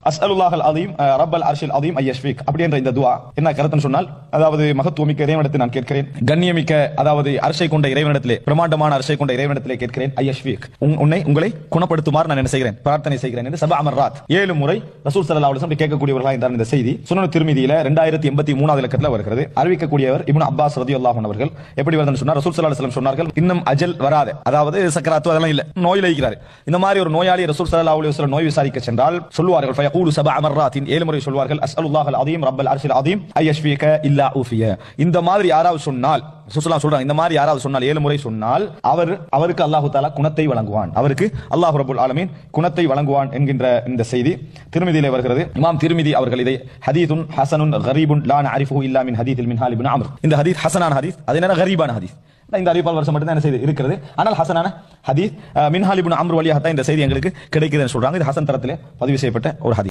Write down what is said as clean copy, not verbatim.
அஸ்அலுல்லாஹல் அதீம் ரப்பல் அர்ஷில் அதீம் ஐயஷ்ஃபிக் அப்படின்ற இந்த துஆ என்ன கருத்துன்னு சொன்னால், அதாவது மகத்துவமிக்க இறைவனிடத்தில் நான் கேட்கிறேன், கண்ணியமிக்க அதாவது அரசை கொண்ட இறைவனிடத்திலே, பிரமாண்டமான அரசை கொண்ட இறைவனிடத்திலே கேட்கிறேன், ஐயஷ்ஃபிக் உங்களை குணப்படுத்துமாறு நான் என்ன செய்கிறேன், பிரார்த்தனை செய்கிறேன் என்று சபா அமர்ராத் 7 முறை ரசூல் ஸல்லல்லாஹு அலைஹி வஸல்லம் கேட்கக்கூடியவர்களாக இருந்தார். இந்த செய்தி சுனன் திர்மிதியில 2083 இலக்கத்தில் வருகிறது. அறிவிக்கக்கூடியவர் இப்னு அப்பாஸ் ரலியல்லாஹு அன்ஹு அவர்கள். எப்படி வருதுன்னு சொன்னா, ரசூல் ஸல்லல்லாஹு அலைஹி வஸல்லம் சொன்னார்கள், இன்னும் அஜல் வராது, அதாவது சக்கராத்து அதெல்லாம் இல்ல, நோயில இருக்கிறார். இந்த மாதிரி ஒரு நோயாளி ரசூல் ஸல்லல்லாஹு அலைஹி வஸல்லம் நோய் விசாரிக்க சென்றால் சொல்வார்கள், ஃபயகூலு சபா அமர்ராத்தின் 7 முறை சொல்வார்கள், அஸ்அலுல்லாஹல் அதீம் ரப்பல் அர்ஷில் அதீம் ஐயஷ்ஃபிக இல்லா ஊஃபிய. இந்த மாதிரி யாராவது சொன்னால், ரசூலுல்லாஹ் சொல்றாங்க, இந்த மாதிரி யாராவது சொன்னால் 7 முறை சொன்னால் அவருக்கு அல்லாஹ் தஆலா குணத்தை வழங்குவான், அவருக்கு அல்லாஹ் ரப்பல் ஆலமீன் குணத்தை வழங்குவான் என்கின்ற இந்த செய்தி திர்மிதியிலே வருகிறது. இமாம் திர்மிதி அவர்கள் இதை ஹதீதுன் ஹஸனுன் கரீபுன் லா நஅரிஃபுஹு இல்லா மின் ஹதீத்தில் மின்ஹால் இப்னு அம்ர், இந்த ஹதீஸ் ஹஸனான ஹதீஸ், அது என்ன கரீபான ஹதீஸ், இந்த அறிவிப்பால் வருஷம் மட்டும் தான் என்ன செய்து இருக்கிறது. ஆனால் ஹஸனான ஹதீஸ் மின்ஹால் இப்னு அம்ர் வழியாக தான் இந்த செய்தி எங்களுக்கு கிடைக்குதுன்னு சொல்றாங்க. இது ஹஸன் தரத்திலே பதிவு செய்யப்பட்ட ஒரு ஹதீஸ்.